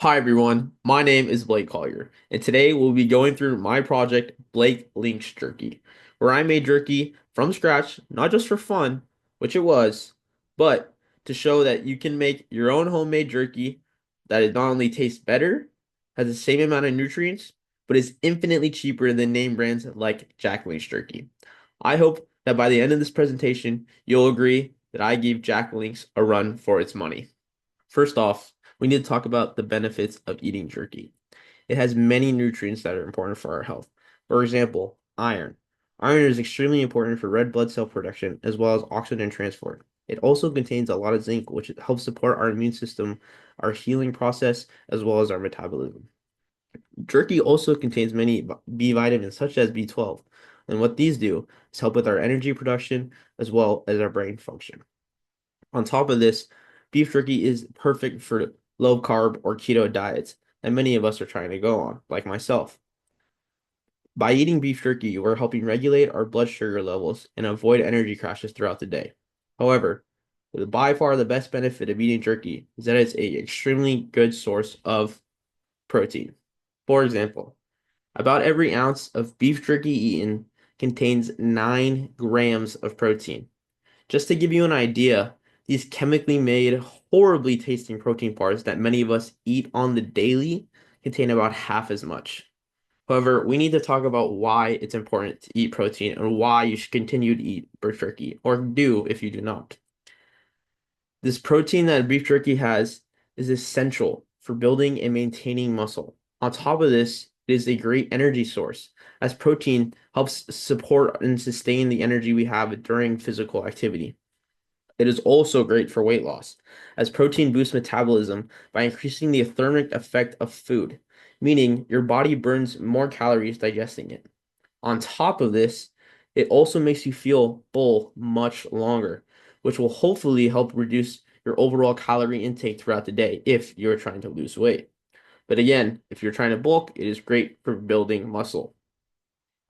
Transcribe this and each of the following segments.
Hi everyone, my name is Blake Collier, and today we'll be going through my project, Blake Links Jerky, where I made jerky from scratch, not just for fun, which it was, but to show that you can make your own homemade jerky that it not only tastes better, has the same amount of nutrients, but is infinitely cheaper than name brands like Jack Link's Jerky. I hope that by the end of this presentation, you'll agree that I gave Jack Link's a run for its money. First off, we need to talk about the benefits of eating jerky. It has many nutrients that are important for our health. For example, iron. Iron is extremely important for red blood cell production as well as oxygen transport. It also contains a lot of zinc, which helps support our immune system, our healing process, as well as our metabolism. Jerky also contains many B vitamins, such as B12, and what these do is help with our energy production as well as our brain function. On top of this, beef jerky is perfect for low carb or keto diets that many of us are trying to go on, like myself. By eating beef jerky, we're helping regulate our blood sugar levels and avoid energy crashes throughout the day. However, by far the best benefit of eating jerky is that it's a extremely good source of protein. For example, about every ounce of beef jerky eaten contains 9 grams of protein. Just to give you an idea, these chemically made, horribly tasting protein bars that many of us eat on the daily contain about half as much. However, we need to talk about why it's important to eat protein and why you should continue to eat beef jerky, or do if you do not. This protein that beef jerky has is essential for building and maintaining muscle. On top of this, it is a great energy source, as protein helps support and sustain the energy we have during physical activity. It is also great for weight loss, as protein boosts metabolism by increasing the thermic effect of food, meaning your body burns more calories digesting it. On top of this, it also makes you feel full much longer, which will hopefully help reduce your overall calorie intake throughout the day if you're trying to lose weight. But again, if you're trying to bulk, it is great for building muscle.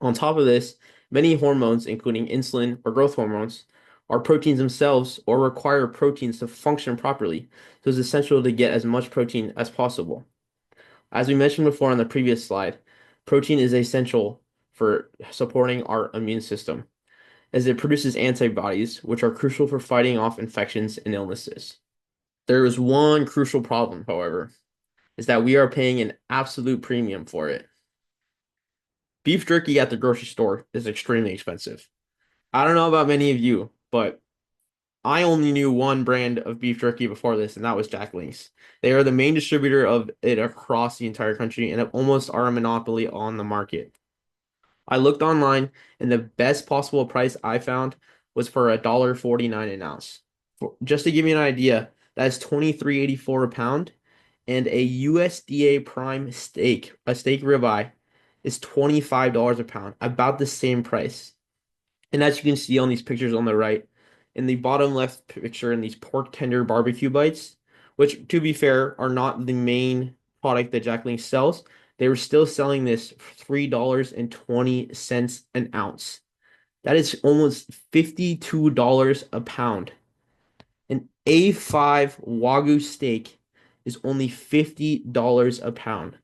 On top of this, many hormones, including insulin or growth hormones, are proteins themselves or require proteins to function properly. So it's essential to get as much protein as possible. As we mentioned before on the previous slide, protein is essential for supporting our immune system, as it produces antibodies, which are crucial for fighting off infections and illnesses. There is one crucial problem, however, is that we are paying an absolute premium for it. Beef jerky at the grocery store is extremely expensive. I don't know about many of you, but I only knew one brand of beef jerky before this, and that was Jack Link's. They are the main distributor of it across the entire country and almost are a monopoly on the market. I looked online, and the best possible price I found was for $1.49 an ounce. Just to give you an idea, that's 23.84 a pound, and a USDA prime steak, a steak ribeye, is $25 a pound, about the same price. And as you can see on these pictures on the right, in the bottom left picture in these pork tender barbecue bites, which to be fair are not the main product that Jack Link sells, they were still selling this for $3.20 an ounce. That is almost $52 a pound. An A5 Wagyu steak is only $50 a pound.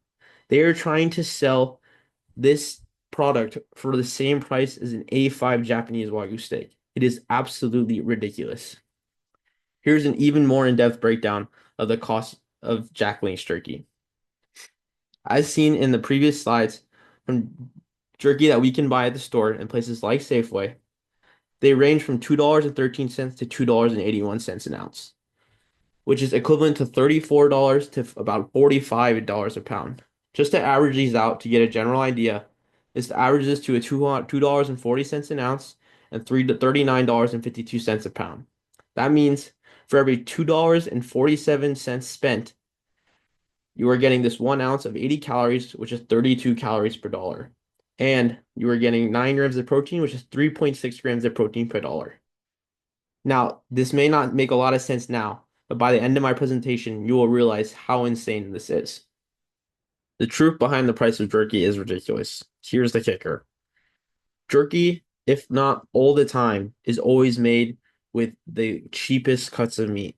They are trying to sell this product for the same price as an A5 Japanese Wagyu steak. It is absolutely ridiculous. Here's an even more in-depth breakdown of the cost of Jack Link's jerky. As seen in the previous slides, from jerky that we can buy at the store in places like Safeway, they range from $2.13 to $2.81 an ounce, which is equivalent to $34 to about $45 a pound. Just to average these out to get a general idea, is to average this to a $2.40 an ounce and $39.52 a pound. That means for every $2.47 spent, you are getting this 1 ounce of 80 calories, which is 32 calories per dollar. And you are getting 9 grams of protein, which is 3.6 grams of protein per dollar. Now, this may not make a lot of sense now, but by the end of my presentation, you will realize how insane this is. The truth behind the price of jerky is ridiculous. Here's the kicker. Jerky, if not all the time, is always made with the cheapest cuts of meat.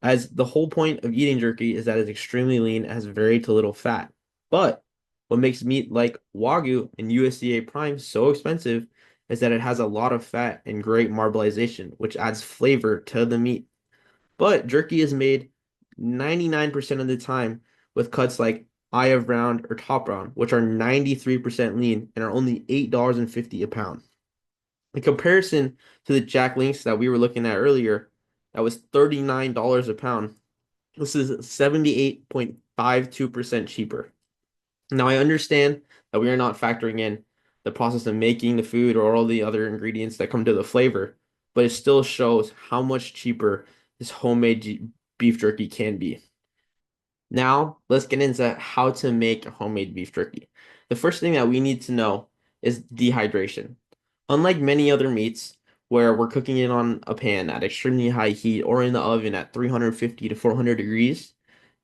as the whole point of eating jerky is that it's extremely lean, it has very to little fat. But what makes meat like Wagyu and USDA Prime so expensive is that it has a lot of fat and great marbleization, which adds flavor to the meat. But jerky is made 99% of the time with cuts like eye of round or top round, which are 93% lean and are only $8.50 a pound. In comparison to the Jack Links that we were looking at earlier, that was $39 a pound. This is 78.52% cheaper. Now, I understand that we are not factoring in the process of making the food or all the other ingredients that come to the flavor, but it still shows how much cheaper this homemade beef jerky can be. Now, let's get into how to make homemade beef jerky. The first thing that we need to know is dehydration. Unlike many other meats, where we're cooking it on a pan at extremely high heat or in the oven at 350 to 400 degrees,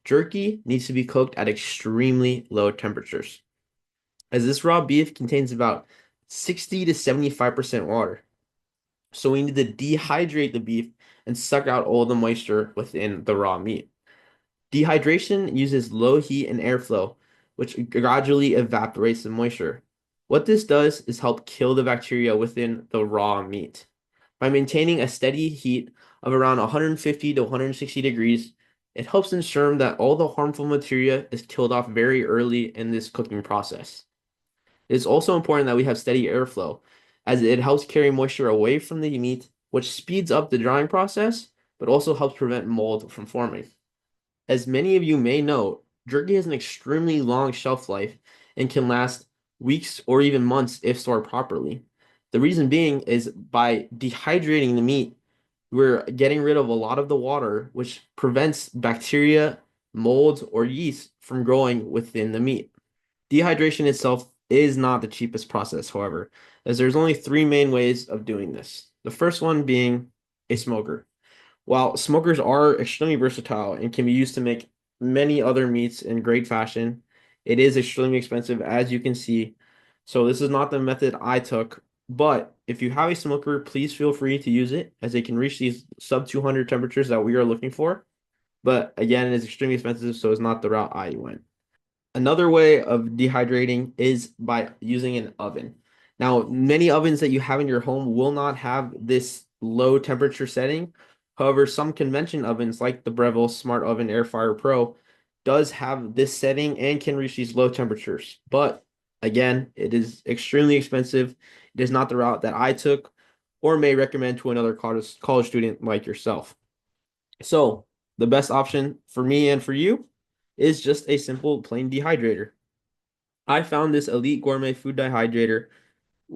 jerky needs to be cooked at extremely low temperatures, as this raw beef contains about 60 to 75% water. So we need to dehydrate the beef and suck out all the moisture within the raw meat. Dehydration uses low heat and airflow, which gradually evaporates the moisture. What this does is help kill the bacteria within the raw meat. By maintaining a steady heat of around 150 to 160 degrees, it helps ensure that all the harmful material is killed off very early in this cooking process. It is also important that we have steady airflow, as it helps carry moisture away from the meat, which speeds up the drying process, but also helps prevent mold from forming. As many of you may know, jerky has an extremely long shelf life and can last weeks or even months if stored properly. The reason being is by dehydrating the meat, we're getting rid of a lot of the water, which prevents bacteria, mold, or yeast from growing within the meat. Dehydration itself is not the cheapest process, however, as there's only three main ways of doing this. The first one being a smoker. While smokers are extremely versatile and can be used to make many other meats in great fashion, it is extremely expensive, as you can see. So this is not the method I took, but if you have a smoker, please feel free to use it, as it can reach these sub 200 temperatures that we are looking for. But again, it is extremely expensive, so it's not the route I went. Another way of dehydrating is by using an oven. Now, many ovens that you have in your home will not have this low temperature setting. However, some convention ovens like the Breville Smart Oven Air Fryer Pro does have this setting and can reach these low temperatures. But again, it is extremely expensive. It is not the route that I took or may recommend to another college student like yourself. So, the best option for me and for you is just a simple plain dehydrator. I found this Elite Gourmet Food Dehydrator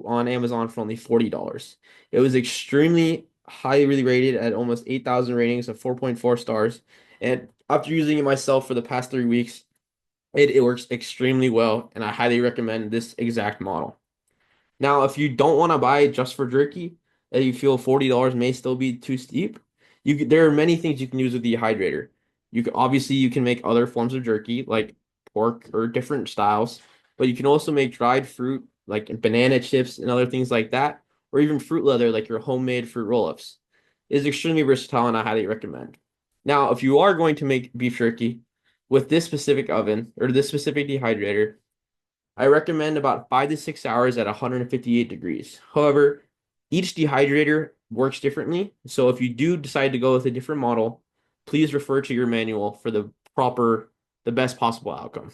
on Amazon for only $40. It was extremely highly rated at almost 8,000 ratings of 4.4 stars. And after using it myself for the past 3 weeks, it works extremely well, and I highly recommend this exact model. Now, if you don't want to buy it just for jerky, and you feel $40 may still be too steep, there are many things you can use with the dehydrator. You can make other forms of jerky like pork or different styles, but you can also make dried fruit like banana chips and other things like that, or even fruit leather like your homemade fruit roll-ups. It is extremely versatile and I highly recommend. Now, if you are going to make beef jerky with this specific oven or this specific dehydrator, I recommend about 5 to 6 hours at 158 degrees. However, each dehydrator works differently, so if you do decide to go with a different model, please refer to your manual for the best possible outcome.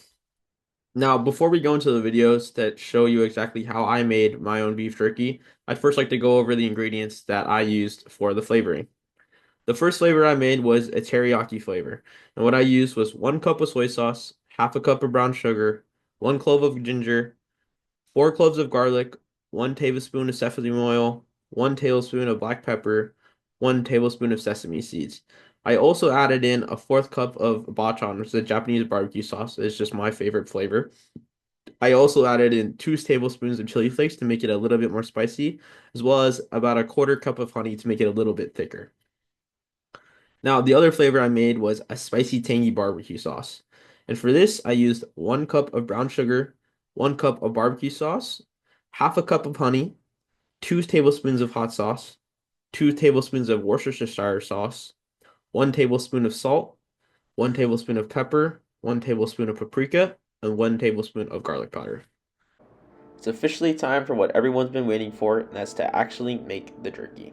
Now, before we go into the videos that show you exactly how I made my own beef jerky, I'd first like to go over the ingredients that I used for the flavoring. The first flavor I made was a teriyaki flavor, and what I used was 1 cup of soy sauce, half a cup of brown sugar, 1 clove of ginger, 4 cloves of garlic, 1 tablespoon of sesame oil, 1 tablespoon of black pepper, 1 tablespoon of sesame seeds. I also added in a fourth cup of bachan, which is a Japanese barbecue sauce. It's just my favorite flavor. I also added in 2 tablespoons of chili flakes to make it a little bit more spicy, as well as about a quarter cup of honey to make it a little bit thicker. Now, the other flavor I made was a spicy tangy barbecue sauce. And for this, I used 1 cup of brown sugar, 1 cup of barbecue sauce, half a cup of honey, 2 tablespoons of hot sauce, 2 tablespoons of Worcestershire sauce, 1 tablespoon of salt, 1 tablespoon of pepper, 1 tablespoon of paprika, and 1 tablespoon of garlic powder. It's officially time for what everyone's been waiting for, and that's to actually make the jerky.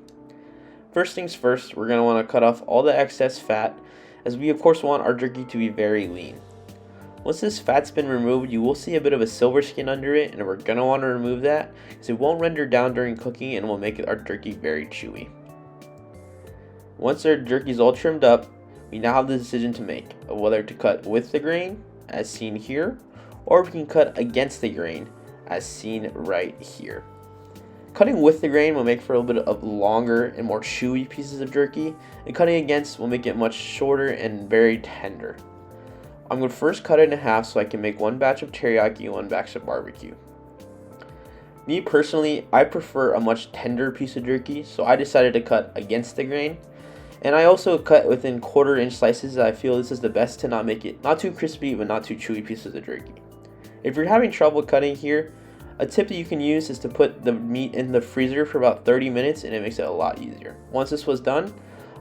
First things first, we're going to want to cut off all the excess fat, as we of course want our jerky to be very lean. Once this fat's been removed, you will see a bit of a silver skin under it, and we're going to want to remove that because it won't render down during cooking and will make our jerky very chewy. Once our jerky is all trimmed up, we now have the decision to make of whether to cut with the grain, as seen here, or we can cut against the grain, as seen right here. Cutting with the grain will make for a little bit of longer and more chewy pieces of jerky, and cutting against will make it much shorter and very tender. I'm going to first cut it in half so I can make one batch of teriyaki and one batch of barbecue. Me personally, I prefer a much tender piece of jerky, so I decided to cut against the grain. And I also cut within 1/4 inch slices. I feel this is the best to not make it not too crispy but not too chewy pieces of jerky. If you're having trouble cutting here, a tip that you can use is to put the meat in the freezer for about 30 minutes and it makes it a lot easier. Once this was done,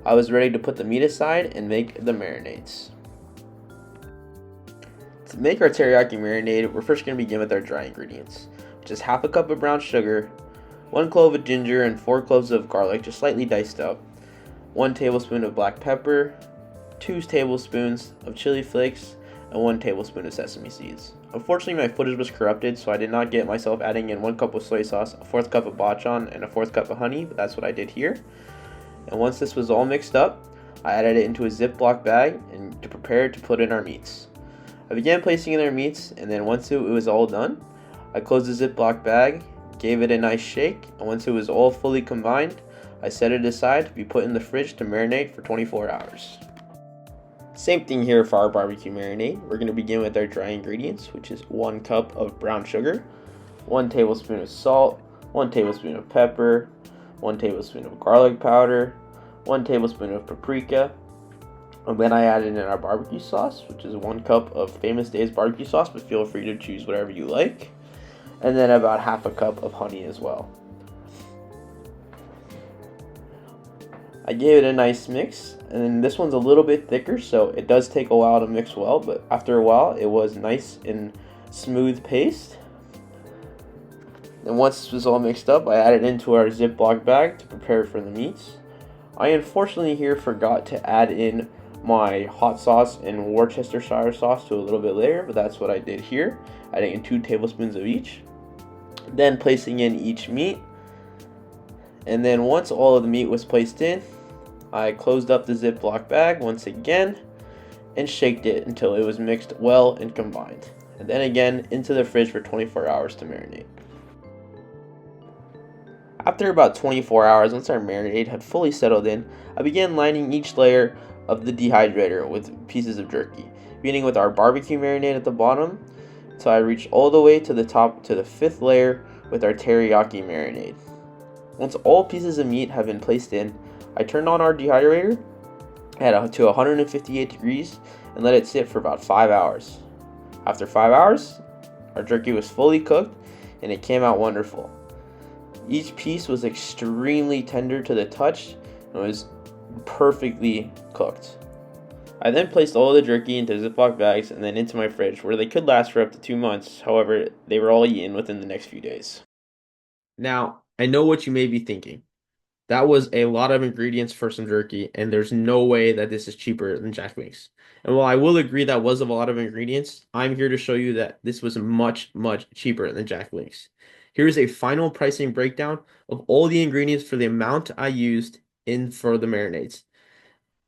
I was ready to put the meat aside and make the marinades. To make our teriyaki marinade, we're first going to begin with our dry ingredients, which is half a cup of brown sugar, 1 clove of ginger, and 4 cloves of garlic, just slightly diced up, 1 tablespoon of black pepper, 2 tablespoons of chili flakes, and 1 tablespoon of sesame seeds. Unfortunately, my footage was corrupted, so I did not get myself adding in 1 cup of soy sauce, a 1/4 cup of bachan, and a 1/4 cup of honey, but that's what I did here. And once this was all mixed up, I added it into a Ziploc bag and to prepare to put in our meats. I began placing in our meats, and then once it was all done, I closed the Ziploc bag, gave it a nice shake, and once it was all fully combined, I set it aside to be put in the fridge to marinate for 24 hours. Same thing here for our barbecue marinade. We're going to begin with our dry ingredients, which is 1 cup of brown sugar, 1 tablespoon of salt, 1 tablespoon of pepper, 1 tablespoon of garlic powder, 1 tablespoon of paprika, and then I added in our barbecue sauce, which is 1 cup of Famous Dave's barbecue sauce, but feel free to choose whatever you like, and then about half a cup of honey as well. I gave it a nice mix, and then this one's a little bit thicker, so it does take a while to mix well, but after a while it was nice and smooth paste. And once this was all mixed up, I added into our Ziploc bag to prepare for the meats. I unfortunately here forgot to add in my hot sauce and Worcestershire sauce to a little bit later, but that's what I did here, adding in 2 tablespoons of each. Then placing in each meat, and then once all of the meat was placed in, I closed up the Ziploc bag once again and shaked it until it was mixed well and combined, and then again into the fridge for 24 hours to marinate. After about 24 hours, once our marinade had fully settled in, I began lining each layer of the dehydrator with pieces of jerky, beginning with our barbecue marinade at the bottom, so I reached all the way to the top to the 5th layer with our teriyaki marinade. Once all pieces of meat have been placed in, I turned on our dehydrator to 158 degrees and let it sit for about 5 hours. After 5 hours, our jerky was fully cooked and it came out wonderful. Each piece was extremely tender to the touch and was perfectly cooked. I then placed all the jerky into Ziploc bags and then into my fridge where they could last for up to 2 months. However, they were all eaten within the next few days. Now, I know what you may be thinking. That was a lot of ingredients for some jerky, and there's no way that this is cheaper than Jack Link's. And while I will agree that was a lot of ingredients, I'm here to show you that this was much, much cheaper than Jack Link's. Here's a final pricing breakdown of all the ingredients for the amount I used in for the marinades.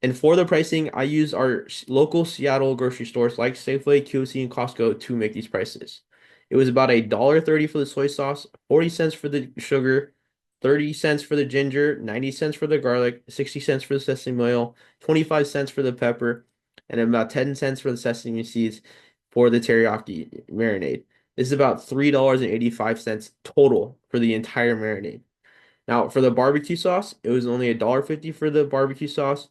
And for the pricing, I used our local Seattle grocery stores like Safeway, QC, and Costco to make these prices. It was about $1.30 for the soy sauce, 40 cents for the sugar, 30 cents for the ginger, 90 cents for the garlic, 60 cents for the sesame oil, 25 cents for the pepper, and about 10 cents for the sesame seeds for the teriyaki marinade. This is about $3.85 total for the entire marinade. Now, for the barbecue sauce, it was only $1.50 for the barbecue sauce,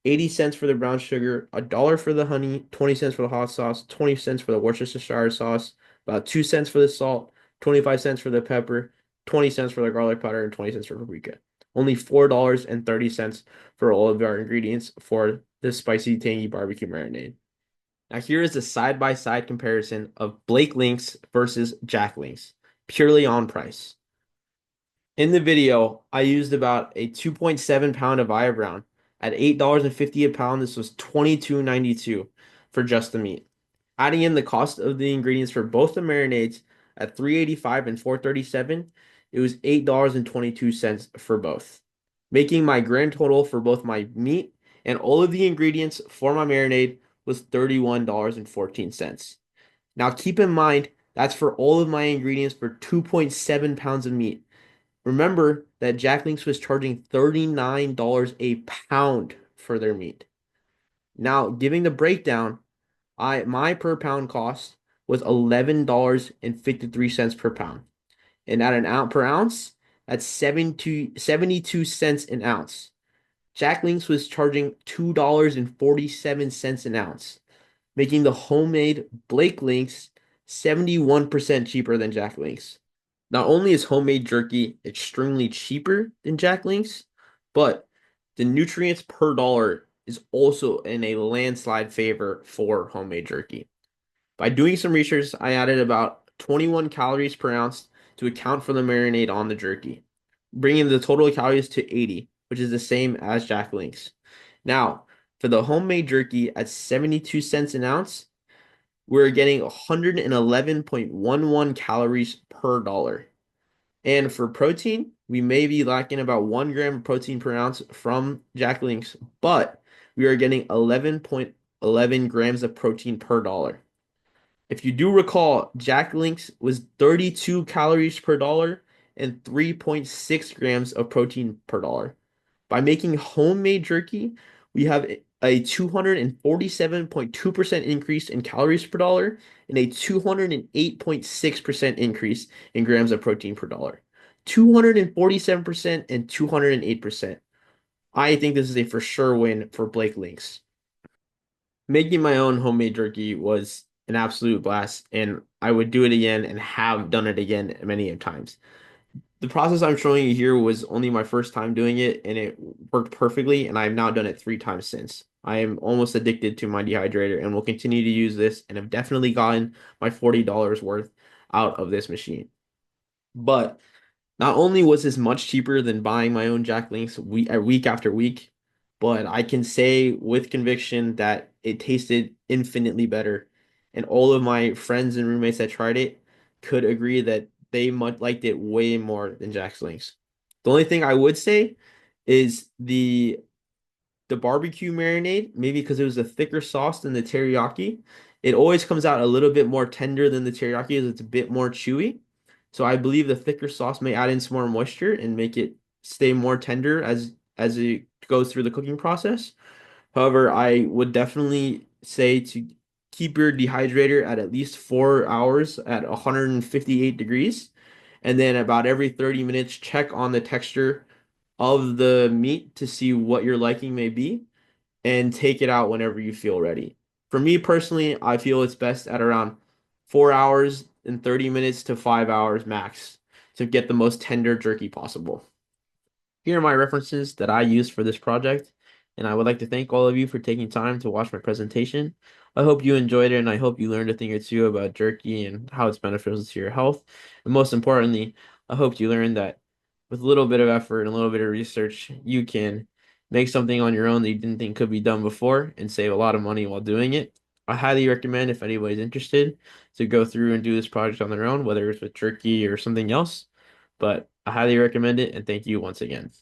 80 cents for the brown sugar, $1 for the honey, 20 cents for the hot sauce, 20 cents for the Worcestershire sauce, about 2 cents for the salt, 25 cents for the pepper, 20 cents for the garlic powder, and 20 cents for paprika. only $4.30 for all of our ingredients for this spicy tangy barbecue marinade. Now here is a side-by-side comparison of Blake Links versus Jack Links, purely on price. In the video, I used about a 2.7 pound of Aya Brown. At $8.50 a pound, this was $22.92 for just the meat. Adding in the cost of the ingredients for both the marinades at $3.85 and $4.37, it was $8.22 for both, making my grand total for both my meat and all of the ingredients for my marinade was $31.14. Now keep in mind that's for all of my ingredients for 2.7 pounds of meat. Remember that Jack Links was charging $39 a pound for their meat. Now, giving the breakdown, I my per pound cost was $11.53 per pound. And at an ounce per ounce, that's 72 cents an ounce. Jack Links was charging $2.47 an ounce, making the homemade Blake Links 71% cheaper than Jack Links. Not only is homemade jerky extremely cheaper than Jack Links, but the nutrients per dollar is also in a landslide favor for homemade jerky. By doing some research, I added about 21 calories per ounce to account for the marinade on the jerky, bringing the total calories to 80, which is the same as Jack Links. Now, for the homemade jerky at 72 cents an ounce, we're getting 111.11 calories per dollar. And for protein, we may be lacking about 1 gram of protein per ounce from Jack Links, but we are getting 11.11 grams of protein per dollar. If you do recall, Jack Links was 32 calories per dollar and 3.6 grams of protein per dollar. By making homemade jerky, we have a 247.2% increase in calories per dollar and a 208.6% increase in grams of protein per dollar. 247% and 208%. I think this is a for sure win for Blake Links. Making my own homemade jerky was an absolute blast, and I would do it again and have done it again many times. The process I'm showing you here was only my first time doing it, and it worked perfectly, and I've now done it 3 times since. I am almost addicted to my dehydrator and will continue to use this, and have definitely gotten my $40 worth out of this machine. But not only was this much cheaper than buying my own Jack Links week after week, but I can say with conviction that it tasted infinitely better. And all of my friends and roommates that tried it could agree that they much liked it way more than Jack Links. The only thing I would say is the barbecue marinade, maybe because it was a thicker sauce than the teriyaki, it always comes out a little bit more tender than the teriyaki as it's a bit more chewy. So I believe the thicker sauce may add in some more moisture and make it stay more tender as it goes through the cooking process. However, I would definitely say to keep your dehydrator at least 4 hours at 158 degrees. And then about every 30 minutes, check on the texture of the meat to see what your liking may be and take it out whenever you feel ready. For me personally, I feel it's best at around 4 hours and 30 minutes to 5 hours max to get the most tender jerky possible. Here are my references that I used for this project, and I would like to thank all of you for taking time to watch my presentation. I hope you enjoyed it, and I hope you learned a thing or two about jerky and how it's beneficial to your health. And most importantly, I hope you learned that with a little bit of effort and a little bit of research, you can make something on your own that you didn't think could be done before and save a lot of money while doing it. I highly recommend if anybody's interested to go through and do this project on their own, whether it's with jerky or something else. But I highly recommend it, and thank you once again.